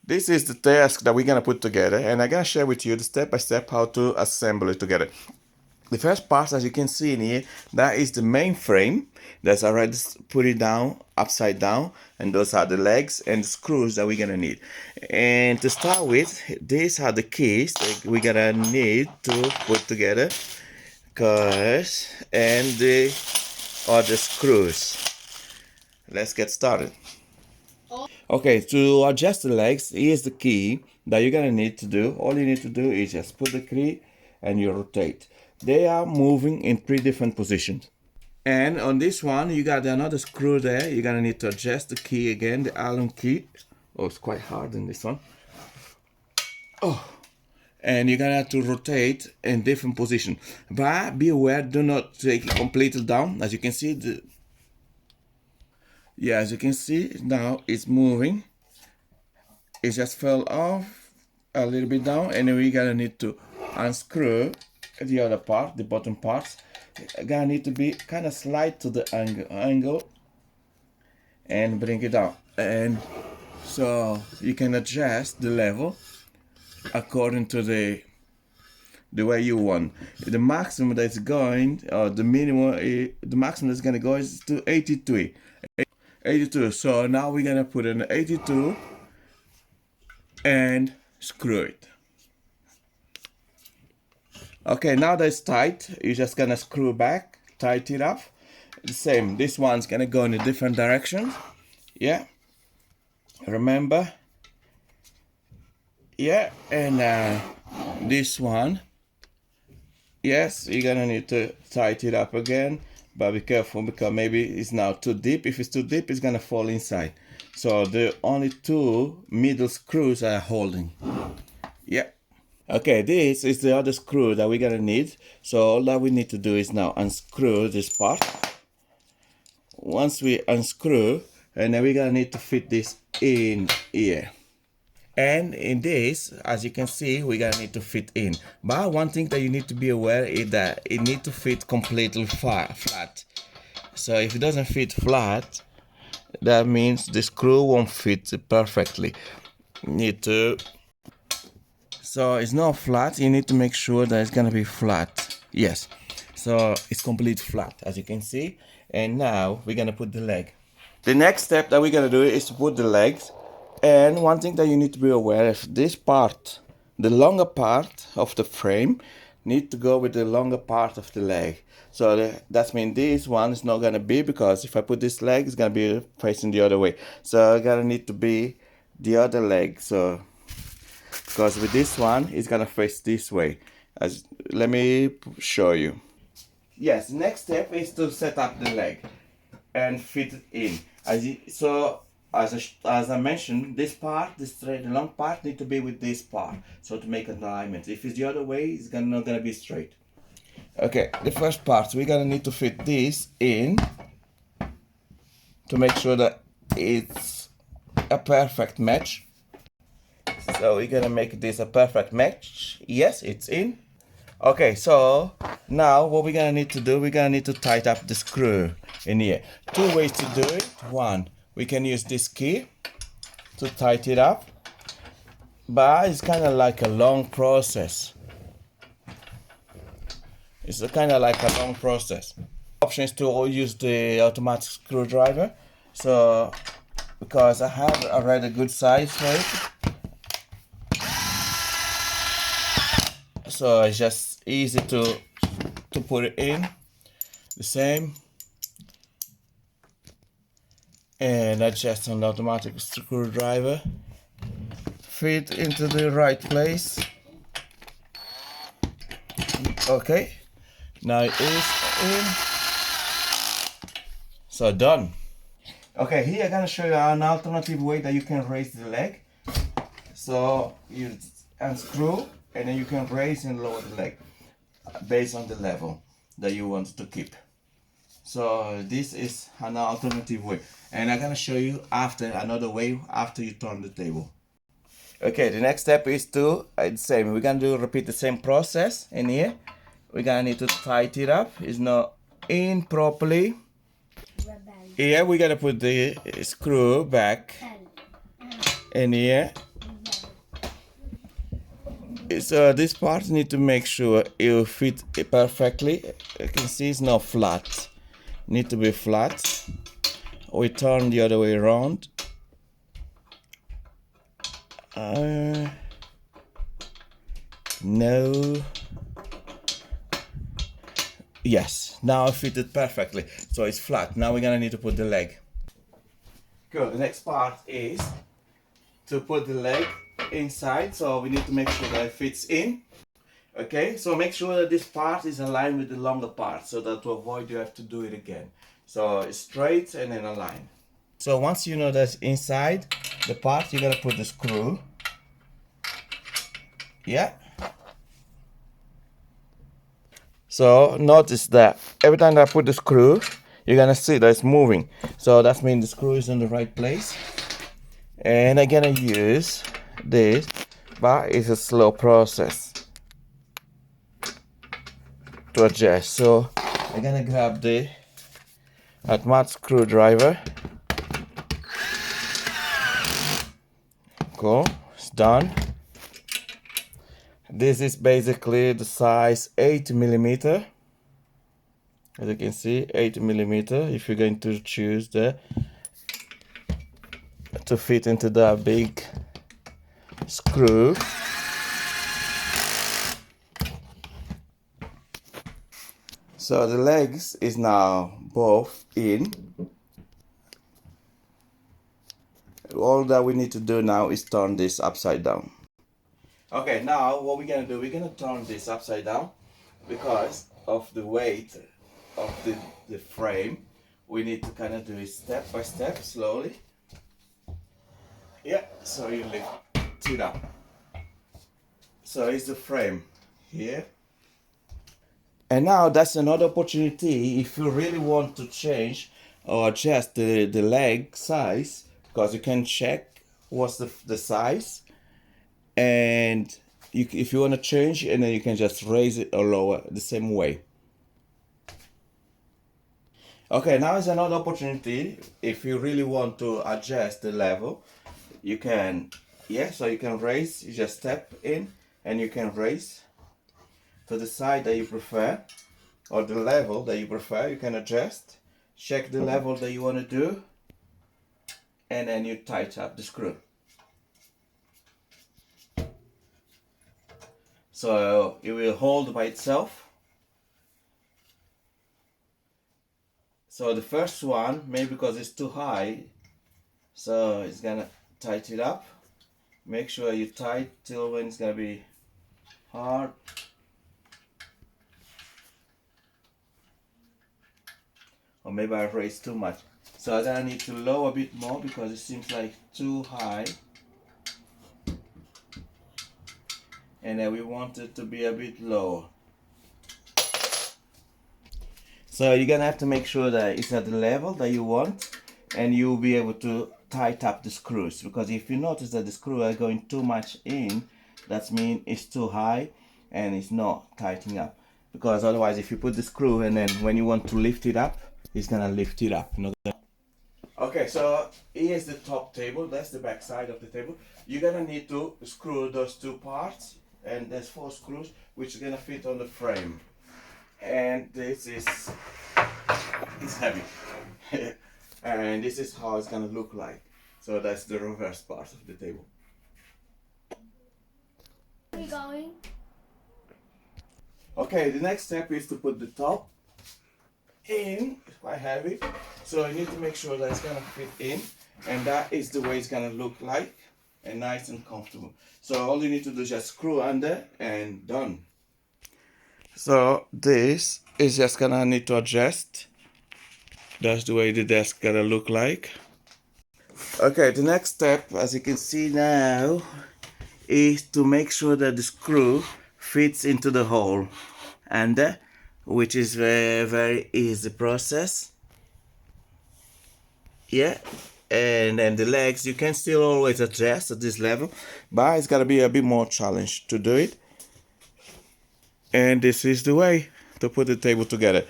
This is the task that we're gonna put together, and I'm gonna share with you the step-by-step how to assemble it together. The first part, as you can see in here, that is the main frame. That's already put it down, upside down, and those are the legs and the screws that we're gonna need. And to start with, these are the keys that we're gonna need to put together, cause and the other screws. Let's get started. Okay, to adjust the legs, here's the key that you're gonna need to do. All you need to do is just put the key and you rotate. They are moving in 3 different positions. And on this one, you got another screw there. You're gonna need to adjust the key again, the Allen key. Oh, it's quite hard in this one. Oh, and you're gonna have to rotate in different position. But be aware, do not take it completely down. As you can see, as you can see now, it's moving. It just fell off a little bit down, and then we're gonna need to unscrew the other part, the bottom parts. Gonna need to be kind of slight to the angle and bring it down, and so you can adjust the level according to the way you want. The maximum that's going, or the minimum, the maximum that's gonna go is to 82. So now we're gonna put an 82 and screw it. Okay, now that it's tight, you're just gonna screw back, tighten it up. The same, this one's gonna go in a different direction. Yeah, remember. Yeah, and this one, yes, you're gonna need to tighten it up again, but be careful because maybe it's now too deep. If it's too deep, it's gonna fall inside. So the only 2 middle screws are holding. Yeah. Okay, this is the other screw that we're gonna need. So all that we need to do is now unscrew this part. Once we unscrew, and then we're gonna need to fit this in here. And in this, as you can see, we're gonna need to fit in. But one thing that you need to be aware is that it needs to fit completely flat. So if it doesn't fit flat, that means the screw won't fit perfectly. You need to. So it's not flat. You need to make sure that it's gonna be flat. Yes. So it's completely flat, as you can see. And now we're gonna put the leg. The next step that we're gonna do is to put the legs. And one thing that you need to be aware of, this part, the longer part of the frame, need to go with the longer part of the leg. So that means this one is not gonna be, because if I put this leg, it's gonna be facing the other way. So I gotta need to be the other leg. So because with this one, it's gonna face this way. Let me show you. Yes, next step is to set up the leg and fit it in. As I mentioned, this part, the long part, need to be with this part, so to make an alignment. If it's the other way, it's not gonna be straight. Okay, the first part, we're gonna need to fit this in to make sure that it's a perfect match. So we're gonna make this a perfect match. Yes, it's in. Okay, so now what we're gonna need to do, we're gonna need to tighten up the screw in here. 2 ways to do it. One, we can use this key to tighten it up, but it's kind of like a long process. It's kind of like a long process. Option is to use the automatic screwdriver. So because I have already a good size for it, so it's just easy to put it in. The same. And adjust an automatic screwdriver, fit into the right place. Okay, now it is in. So done. Okay, here I'm gonna show you an alternative way that you can raise the leg. So you unscrew, and then you can raise and lower the leg based on the level that you want to keep. So this is an alternative way, and I'm gonna show you another way after you turn the table. Okay, the next step is to the same. We're gonna repeat the same process in here. We're gonna need to tighten it up. It's not in properly. Here we're gonna put the screw back in here. So this part need to make sure it fit perfectly. You can see it's not flat. Need to be flat. We turn the other way around. No. Yes, now it fitted perfectly. So it's flat. Now we're gonna need to put the leg. Good. The next part is to put the leg inside. So we need to make sure that it fits in. Okay, so make sure that this part is aligned with the longer part, so that to avoid you have to do it again. So it's straight and then align. So once you know that's inside the part, you're gonna put the screw. Yeah. So notice that every time that I put the screw, you're gonna see that it's moving. So that means the screw is in the right place. And I'm gonna use this, but it's a slow process to adjust. So I'm gonna grab the automatic screwdriver. Cool, it's done. This is basically the size 8mm. As you can see, 8mm. If you're going to choose to fit into that big screw. So the legs is now both in. All that we need to do now is turn this upside down. Okay, now what we're gonna do, we're gonna turn this upside down because of the weight of the frame. We need to kind of do it step by step, slowly. Yeah, so you lift it up. So it's the frame here. And now that's another opportunity if you really want to change or adjust the leg size, because you can check what's the size, and if you want to change, and then you can just raise it or lower the same way. Okay, now is another opportunity if you really want to adjust the level. You can, yeah, so you can raise, you just step in and you can raise to the side that you prefer, or the level that you prefer. You can adjust, check the level that you want to do, and then you tighten up the screw. So it will hold by itself. So the first one, maybe because it's too high, so it's gonna tighten it up. Make sure you tight till when it's gonna be hard. Or maybe I raised too much. So I'm gonna need to lower a bit more because it seems like too high. And then we want it to be a bit lower. So you're gonna have to make sure that it's at the level that you want, and you'll be able to tighten up the screws, because if you notice that the screws are going too much in, that means it's too high and it's not tightening up. Because otherwise, if you put the screw and then when you want to lift it up, it's gonna lift it up. Okay, so here's the top table, that's the back side of the table. You're gonna need to screw those two parts, and there's 4 screws which are gonna fit on the frame. And this is, it's heavy. And this is how it's gonna look like. So that's the reverse part of the table. Where are you going? Okay, the next step is to put the top in. It's quite heavy, so you need to make sure that it's gonna fit in, and that is the way it's gonna look like, and nice and comfortable. So all you need to do is just screw under and done. So this is just gonna need to adjust. That's the way the desk gonna look like. Okay, the next step, as you can see now, is to make sure that the screw fits into the hole, and which is very easy process. Yeah, and then the legs you can still always adjust at this level, but it's gonna be a bit more challenge to do it. And this is the way to put the table together.